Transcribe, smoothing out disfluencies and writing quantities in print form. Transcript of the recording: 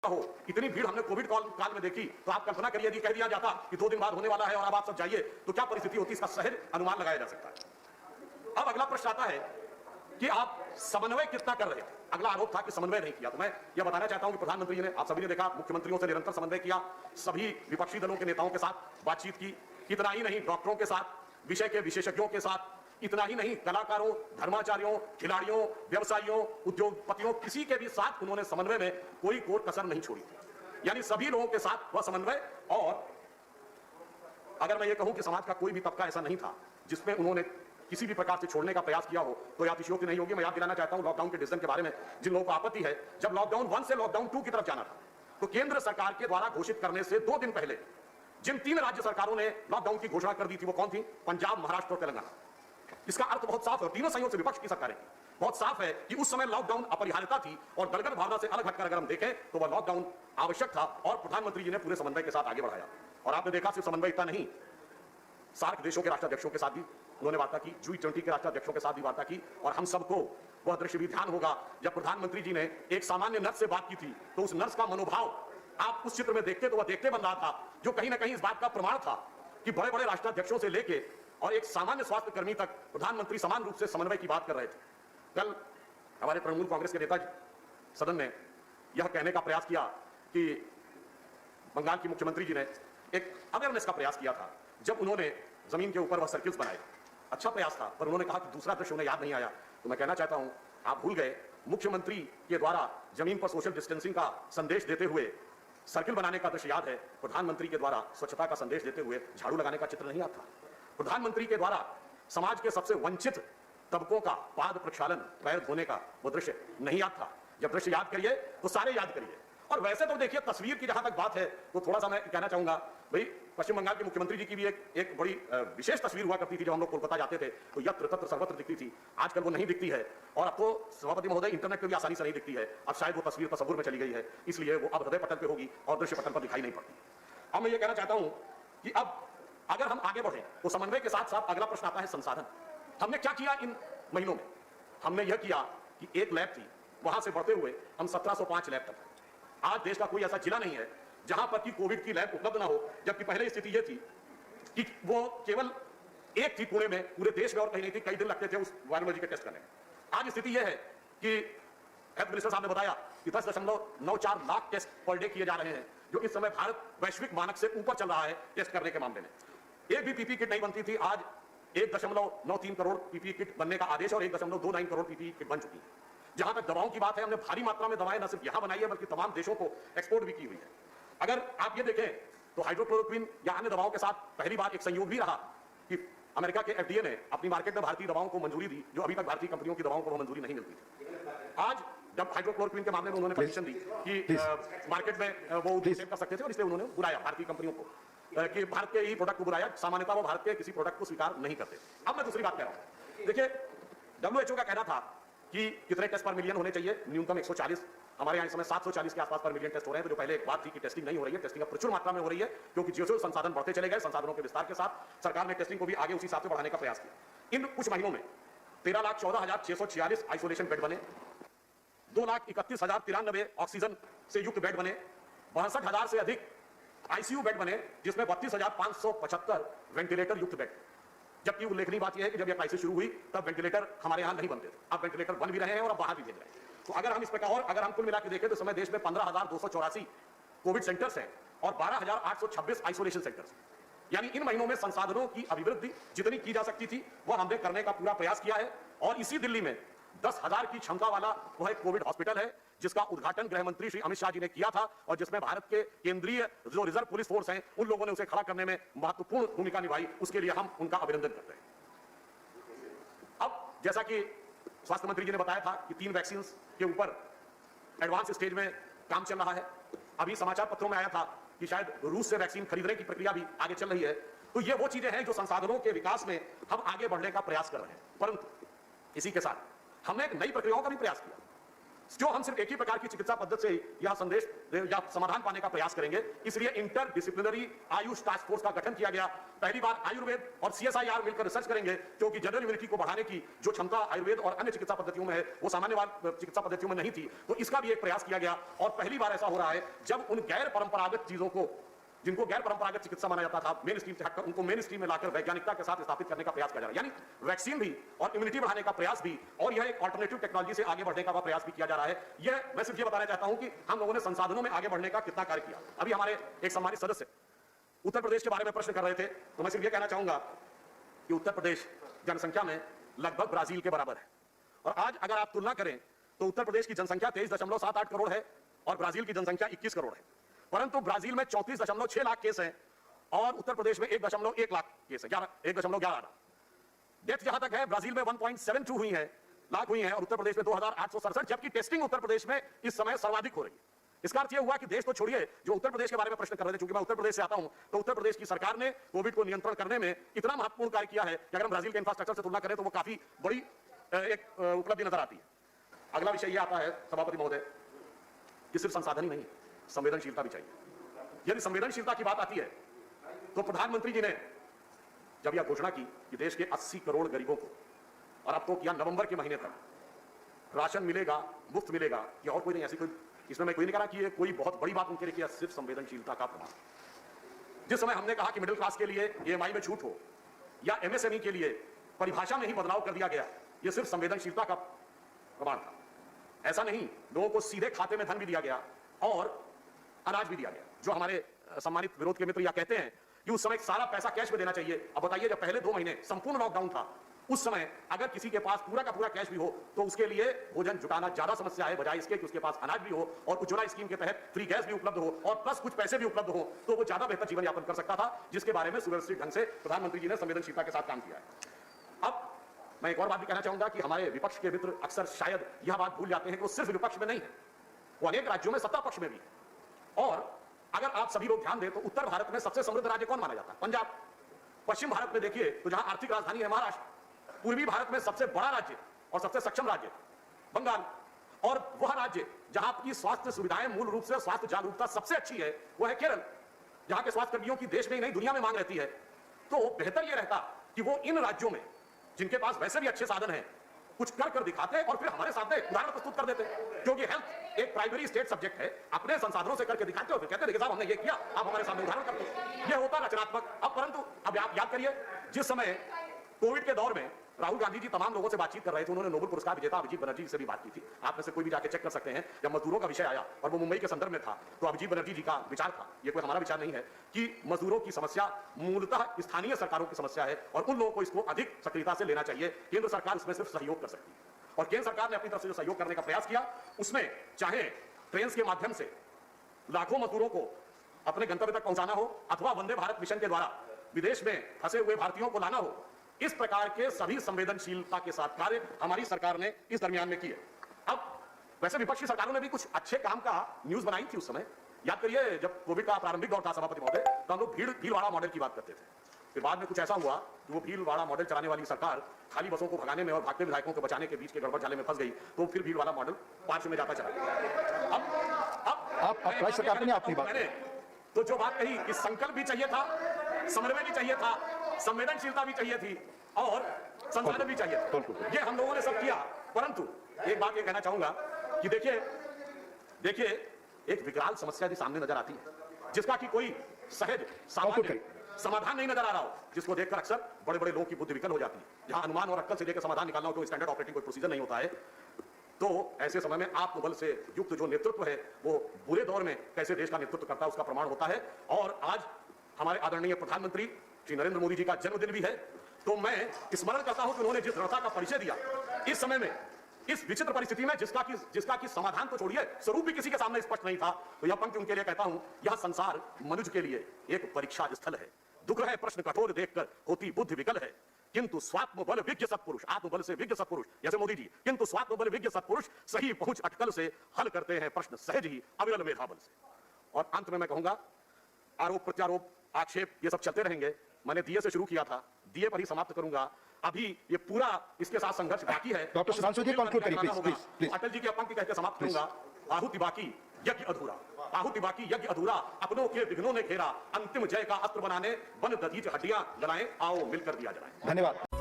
हो। इतनी भीड़ हमने कोविड काल में देखी, तो आप कल्पना करिए कि कह दिया जाता कि 2 दिन बाद होने वाला है और अब आप सब जाइए, तो क्या परिस्थिति होती, इसका सहज अनुमान लगाया जा सकता है। अब अगला प्रश्न आता है कि आप समन्वय कितना कर रहे थे। अगला आरोप था कि समन्वय नहीं किया। तो मैं यह बताना चाहता हूं कि प्रधानमंत्री जी ने, आप सभी ने देखा, मुख्यमंत्रियों से निरंतर समन्वय किया, सभी विपक्षी दलों के नेताओं के साथ बातचीत की। इतना ही नहीं, डॉक्टरों के साथ, विषय के विशेषज्ञों के साथ, इतना ही नहीं, कलाकारों, धर्माचार्यों, खिलाड़ियों, व्यवसायियों, उद्योगपतियों, किसी के भी साथ उन्होंने समन्वय में कोई कसर नहीं छोड़ी थी। यानी सभी लोगों के साथ वह समन्वय। और अगर मैं ये कहूं कि समाज का कोई भी तबका ऐसा नहीं था जिसमें उन्होंने किसी भी प्रकार से छोड़ने का प्रयास किया हो, तो अतिशयोक्ति नहीं होगी। मैं याद दिलाना चाहता हूं लॉकडाउन के डिसीजन के बारे में जिन लोगों को आपत्ति है, जब लॉकडाउन 1 से लॉकडाउन 2 की तरफ जाना था, तो केंद्र सरकार के द्वारा घोषित करने से 2 दिन पहले जिन 3 राज्य सरकारों ने लॉकडाउन की घोषणा कर दी थी, वो कौन थी? पंजाब, महाराष्ट्र और तेलंगाना। इसका अर्थ बहुत साफ है, तीनों संयोग से विपक्ष की सरकारें थी। बहुत साफ है कि उस समय लॉकडाउन अपरिहार्यता थी, और दलगत भावना से अलग हटकर अगर हम देखें तो वह लॉकडाउन आवश्यक था, और प्रधानमंत्री जी ने पूरे समन्वय के साथ आगे बढ़ाया। और आपने देखा सिर्फ समन्वय इतना नहीं, सार्क देशों के राष्ट्राध्यक्षों के साथ भी उन्होंने वार्ता की, G20 के राष्ट्राध्यक्षों के साथ भी वार्ता की। और हम सबको वह दृश्य भी ध्यान होगा जब प्रधानमंत्री जी ने एक सामान्य नर्स से बात की थी, तो उस नर्स का मनोभाव आप उस चित्र में देखते तो वह देखते बन रहा था, जो कहीं ना कहीं इस बात का प्रमाण था कि बड़े बड़े राष्ट्राध्यक्षों से लेके और एक सामान्य स्वास्थ्य कर्मी तक प्रधानमंत्री समान रूप से समन्वय की बात कर रहे थे। कल हमारे तृणमूल कांग्रेस के नेता सदन में यह कहने का प्रयास किया कि बंगाल की मुख्यमंत्री जी ने एक अवेयरनेस का प्रयास किया था जब उन्होंने जमीन के ऊपर वह सर्किल्स बनाए। अच्छा प्रयास था, पर उन्होंने कहा कि दूसरा दृश्य उन्हें याद नहीं आया। तो मैं कहना चाहता हूं, आप भूल गए, मुख्यमंत्री के द्वारा जमीन पर सोशल डिस्टेंसिंग का संदेश देते हुए सर्किल बनाने का दृश्य याद है, प्रधानमंत्री के द्वारा स्वच्छता का संदेश देते हुए झाड़ू लगाने का चित्र नहीं याद था। प्रधानमंत्री के द्वारा समाज के सबसे वंचित तबकों का पाद प्रक्षालन, पैर धोने का वो दृश्य नहीं याद था। जब दृश्य याद करिए तो सारे याद करिए। और वैसे तो देखिए, तस्वीर की जहां तक बात है, तो थोड़ा सा मैं कहना चाहूंगा, भाई पश्चिम बंगाल के मुख्यमंत्री जी की भी एक बड़ी विशेष तस्वीर हुआ करती थी जब हम लोग कोलकाता जाते थे, तो यत्र तत्र सर्वत्र दिखती थी। आजकल वो नहीं दिखती है, और अब तो सभापति महोदय इंटरनेट पे भी आसानी से नहीं दिखती है। अब शायद वो तस्वीर तस्वुर में चली गई है, इसलिए वो अब हृदय पटल पे होगी और दृश्य पटल पर दिखाई नहीं पड़ती। अब मैं ये कहना चाहता हूं कि अब अगर हम आगे बढ़े तो समन्वय के साथ साथ अगला प्रश्न आता है संसाधन। हमने क्या किया इन महीनों में? हमने यह किया कि एक लैब थी, वहां से बढ़ते हुए हम 1705 लैब तक। आज देश का कोई ऐसा जिला नहीं है जहां पर कि कोविड की लैब उपलब्ध ना हो, जबकि पहले स्थिति यह थी कि वो केवल एक थी पुणे में, पूरे देश में और कहीं नहीं थी। कई दिन लगते थे उस वायरोलॉजी के टेस्ट करने में। आज स्थिति यह है कि हेल्थ मिनिस्टर साहब ने बताया कि 10.94 लाख टेस्ट पर डे किए जा रहे हैं, जो इस समय भारत वैश्विक मानक से ऊपर चल रहा है टेस्ट करने के मामले में। एक भी पीपीई किट नहीं बनती थी, आज 1.93 करोड़ पीपीई किट बनने का आदेश और 1.29 करोड़ पीपीई किट बन चुकी है। जहां तक दवाओं की बात है, हमने भारी मात्रा में दवाएं न सिर्फ यहां बनाई है बल्कि तमाम देशों को एक्सपोर्ट भी की हुई है। अगर आप ये देखें तो हाइड्रोक्लोरोक्विन या अन्य दवाओं के साथ पहली बार एक संयोग भी रहा कि अमेरिका के एफडीए ने अपनी मार्केट में भारतीय दवाओं को मंजूरी दी, जो अभी तक भारतीय कंपनियों की दवाओं को मंजूरी नहीं मिलती थी। आज जब हाइड्रोक्लोरोक्विन के मामले में उन्होंने परमिशन दी कि मार्केट में वो सेल कर सकते थे, और इसलिए उन्होंने बुलाया भारतीय कंपनियों को कि भारत के ही प्रोडक्ट को बुलाया। सामान्यतः वो भारत के किसी प्रोडक्ट को स्वीकार नहीं करते। अब मैं दूसरी बात कह रहा हूं, देखिए WHO का कहना था कि कितने टेस्ट पर मिलियन होने चाहिए, न्यूनतम 140। हमारे यहाँ इस समय 740 के आसपास पर मिलियन टेस्ट हो रहे हैं। तो जो पहले एक बात थी कि टेस्टिंग नहीं हो रही है, टेस्टिंग अब प्रचुर मात्रा में हो रही है, क्योंकि जो संसाधन बढ़ते चले गए, संसाधनों के विस्तार के साथ सरकार ने टेस्टिंग को भी आगे उसी हिसाब से बढ़ाने का प्रयास किया। इन कुछ महीनों में 13,14,646 आइसोलेशन बेड बने, 2,31,093 ऑक्सीजन से युक्त बेड बने, 62,000 से अधिक आईसीयू बेड बने, जिसमें 32,575 वेंटिलेटर युक्त बेड। जबकि उल्लेखनीय बात यह है कि जब यह क्राइसिस शुरू हुई तब वेंटिलेटर हमारे यहां नहीं बनते थे, अब वेंटिलेटर बन भी रहे हैं और अब बाहर भी भेज रहे हैं। तो अगर हम इस प्रकार, और अगर हम कुल मिलाकर देखें तो समय देश में 15,284 कोविड सेंटर्स हैं और 12,826 आइसोलेशन सेंटर्स। यानी इन महीनों में संसाधनों की अभिवृद्धि जितनी की जा सकती थी वह हमने करने का पूरा प्रयास किया है। और इसी दिल्ली में 10,000 की क्षमता वाला वह एक कोविड हॉस्पिटल है, जिसका उद्घाटन गृह मंत्री श्री अमित शाह जी ने किया था, और जिसमें भारत के केंद्रीय जो रिजर्व पुलिस फोर्स हैं उन लोगों ने उसे खड़ा करने में महत्वपूर्ण भूमिका निभाई। उसके लिए हम उनका अभिनंदन करते हैं। अब जैसा कि स्वास्थ्य मंत्री जी ने बताया था कि 3 वैक्सीन के ऊपर एडवांस स्टेज में काम चल रहा है। अभी समाचार पत्रों में आया था कि शायद रूस से वैक्सीन खरीदने की प्रक्रिया भी आगे चल रही है। तो ये वो चीजें हैं जो संसाधनों के विकास में हम आगे बढ़ने का प्रयास कर रहे हैं। परंतु इसी के साथ हमने एक नई प्रक्रियाओं का भी प्रयास किया। जो हम सिर्फ एक ही प्रकार की चिकित्सा पद्धति से यह संदेश या समाधान पाने का प्रयास करेंगे, इसलिए inter disciplinary Ayush task force का गठन किया गया। पहली बार आयुर्वेद और CSIR मिलकर रिसर्च करेंगे, क्योंकि जनरल इम्यूनिटी को बढ़ाने की जो क्षमता आयुर्वेद और अन्य चिकित्सा पद्धतियों में है वो सामान्य चिकित्सा पद्धतियों में नहीं थी, तो इसका भी एक प्रयास किया गया। और पहली बार ऐसा हो रहा है जब उन गैर परंपरागत चीजों को, जिनको गैर परंपरागत चिकित्सा माना जाता था, मेन स्ट्रीम से हटकर उनको मेन स्ट्रीम में लाकर वैज्ञानिकता के साथ स्थापित करने का प्रयास किया जा रहा है। यानी वैक्सीन भी और इम्यूनिटी बढ़ाने का प्रयास भी, और यह एक अल्टरनेटिव टेक्नोलॉजी से आगे बढ़ने का प्रयास भी किया जा रहा है। यह मैं सिर्फ ये बताना चाहता हूं कि हम लोगों ने संसाधनों में आगे बढ़ने का कितना कार्य किया। अभी हमारे एक सम्मानित सदस्य उत्तर प्रदेश के बारे में प्रश्न कर रहे थे, तो मैं सिर्फ ये कहना चाहूंगा कि उत्तर प्रदेश जनसंख्या में लगभग ब्राजील के बराबर है। और आज अगर आप तुलना करें तो उत्तर प्रदेश की जनसंख्या 23.78 करोड़ है और ब्राजील की जनसंख्या 21 करोड़ है। परंतु ब्राजील में 34.6 लाख केस हैं और उत्तर प्रदेश में 1.1 लाख केस है, 1.11। डेथ जहां तक है ब्राजील में 1.72 हुई है, लाख हुई है, और उत्तर प्रदेश में 2867, जबकि टेस्टिंग उत्तर प्रदेश में इस समय सर्वाधिक हो रही है। इसका अर्थ यह हुआ कि देश तो छोड़िए, जो उत्तर प्रदेश के बारे में प्रश्न कर रहे थे, क्योंकि मैं उत्तर प्रदेश से आता हूं, तो उत्तर प्रदेश की सरकार ने कोविड को नियंत्रण करने में इतना महत्वपूर्ण कार्य किया है कि अगर हम ब्राजील के इंफ्रास्ट्रक्चर से तुलना करें तो वो काफी बड़ी एक उपलब्धि नजर आती है। अगला विषय यह आता है सभापति महोदय कि सिर्फ संसाधन ही नहीं, संवेदनशीलता भी चाहिए। यदि संवेदनशीलता की बात आती है तो प्रधानमंत्री जी ने जब यह घोषणा की कि देश के 80 करोड़ गरीबों को, और अब तो किया नवंबर के महीने तक राशन मिलेगा, मुफ्त मिलेगा, या और कोई नहीं, ऐसी कोई, इसमें मैं कोई नहीं कह रहा कि ये कोई बहुत बड़ी बात उनके लिए किया, सिर्फ संवेदनशीलता का प्रमाण। जिस समय हमने कहा कि मिडिल क्लास के लिए EMI में छूट हो या MSME के लिए परिभाषा में ही बदलाव कर दिया गया, यह सिर्फ संवेदनशीलता का प्रमाण था। ऐसा नहीं, लोगों को सीधे खाते में धन भी दिया गया और अनाज भी दिया गया। जो हमारे सम्मानित विरोध के मित्र या कहते हैं कि उस समय सारा पैसा कैश में देना चाहिए। अब बताइए, जब पहले 2 महीने संपूर्ण लॉकडाउन था, उस समय अगर किसी के पास पूरा का पूरा कैश भी हो तो उसके लिए भोजन जुटाना ज्यादा समस्या है, बजाय इसके कि उसके पास अनाज भी हो और उज्ज्वला स्कीम के तहत फ्री गैस भी उपलब्ध हो और प्लस कुछ पैसे भी उपलब्ध हो, तो वो ज्यादा बेहतर जीवन यापन कर सकता था, जिसके बारे में सुव्यवस्थित ढंग से प्रधानमंत्री जी ने संवेदनशीलता के साथ काम किया है। अब मैं एक और बात भी कहना चाहूंगा कि हमारे विपक्ष के मित्र अक्सर शायद यह बात भूल जाते हैं कि वो सिर्फ विपक्ष में नहीं है, वो अनेक राज्यों में सत्ता पक्ष में भी है। और अगर आप सभी लोग ध्यान दें तो उत्तर भारत में सबसे समृद्ध राज्य कौन माना जाता है? पंजाब। पश्चिम भारत में देखिए तो जहां आर्थिक राजधानी है महाराष्ट्र। पूर्वी भारत में सबसे बड़ा राज्य और सबसे सक्षम राज्य बंगाल। और वह राज्य जहां की स्वास्थ्य सुविधाएं मूल रूप से स्वास्थ्य जागरूकता सबसे अच्छी है वो है केरल, जहां के स्वास्थ्य कर्मियों की देश में ही नहीं दुनिया में मांग रहती है। तो बेहतर यह रहता कि वो इन राज्यों में जिनके पास वैसे भी अच्छे साधन हैं कुछ कर दिखाते और फिर हमारे सामने उदाहरण प्रस्तुत कर देते, क्योंकि हेल्थ एक प्राइमरी स्टेट सब्जेक्ट है। अपने संसाधनों से करके दिखाते हो, फिर कहते देखिए साहब हमने ये किया, आप हमारे सामने उदाहरण करते हो। ये होता रचनात्मक। अब परंतु अब आप याद करिए, जिस समय कोविड के दौर में राहुल गांधी जी तमाम लोगों से बातचीत कर रहे थे, उन्होंने नोबेल पुरस्कार विजेता अभिजीत बनर्जी से भी बात की थी। आप में से कोई भी जाके चेक कर सकते हैं। जब मजदूरों का विषय आया और वो मुंबई के संदर्भ में था, तो अभिजीत बनर्जी जी का विचार था, ये कोई हमारा विचार नहीं है, कि मजदूरों की समस्या मूलतः स्थानीय सरकारों की समस्या है और उन लोगों को इसको अधिक सक्रियता से लेना चाहिए। केंद्र सरकार उसमें सिर्फ सहयोग कर सकती है और केंद्र सरकार ने अपनी तरफ से जो सहयोग करने का प्रयास किया, उसमें चाहे ट्रेन के माध्यम से लाखों मजदूरों को अपने गंतव्य तक पहुंचाना हो अथवा वंदे भारत मिशन के द्वारा विदेश में फंसे हुए भारतीयों को लाना हो, इस प्रकार के सभी संवेदनशीलता के साथ कार्य हमारी सरकार ने इस दरमियान में किए। अब वैसे विपक्षी सरकारों ने भी कुछ अच्छे काम का न्यूज बनाई थी उस समय। याद करिए, जब कोविड का प्रारंभिक दौर था सभापति महोदय, तो हम लोग भीलवाड़ा मॉडल की बात करते थे। फिर बाद में कुछ ऐसा हुआ कि वो भीलवाड़ा मॉडल चलाने वाली सरकार खाली बसों को भगाने में और भागते विधायकों को बचाने के बीच के गड़बड़ जाले में फंस गई, तो फिर भीलवाड़ा मॉडल पार्श्व में जाता चला गया। अब सरकार ने अपनी बात तो जो बात कही कि संकल्प भी चाहिए था, समन्वय भी चाहिए था, संवेदनशीलता भी चाहिए थी और संसाधन भी चाहिए था। ये हम लोगों ने सब किया। परंतु एक बात ये कहना चाहूंगा कि देखिए एक विकराल समस्या भी सामने नजर आती है, जिसका कि कोई सहज सामान्य समाधान नहीं नजर आ रहा हो, जिसको देखकर अक्सर बड़े बड़े लोगों की बुद्धि विकल हो जाती है। जहां अनुमान और अक्ल से लेकर समाधान निकालना हो तो स्टैंडर्ड ऑपरेटिंग कोई प्रोसीजर नहीं होता है। तो ऐसे समय में आत्मबल से युक्त जो नेतृत्व है वो बुरे दौर में कैसे देश का नेतृत्व करता है उसका प्रमाण होता है। और आज हमारे आदरणीय प्रधानमंत्री श्री नरेंद्र मोदी जी का जन्मदिन भी है, तो मैं स्मरण करता हूं कि उन्होंने जिस दृढ़ता का परिचय दिया इस समय में, इस विचित्र परिस्थिति में, जिसका की समाधान तो छोड़िए स्वरूप भी किसी के सामने स्पष्ट नहीं था, तो यह पंक्ति उनके लिए कहता हूं, यह संसार मनुष्य के लिए एक परीक्षा स्थल है। दुख है प्रश्न कठोर देखकर होती बुद्धि विकल है, किंतु स्वात्म बल विज्ञ सत्पुरुष, आत्मबल से विज्ञ सत्पुरुष जैसे मोदी जी, किंतु स्वात्म बल विज्ञ सत्पुरुष सही पहुंच अटकल से हल करते हैं प्रश्न सहज ही अविरल मेधा बल से। और अंत में मैं कहूंगा, आरोप प्रत्यारोप आक्षेप ये सब चलते रहेंगे। मैंने दिए से शुरू किया था, दिए पर ही समाप्त करूंगा। अभी ये पूरा इसके साथ संघर्ष बाकी है। डॉक्टर सुधांशु जी, conclude करिए, प्लीज। अटल जी की पंक्ति कहकर समाप्त करूंगा, आहुति बाकी यज्ञ अधूरा, आहुति बाकी यज्ञ अधूरा, अपनों के विघ्नों ने घेरा, अंतिम जय का अस्त्र बनाने वन दधीच हड्डियां जलाएं, आओ मिलकर दिया जलाएं। धन्यवाद।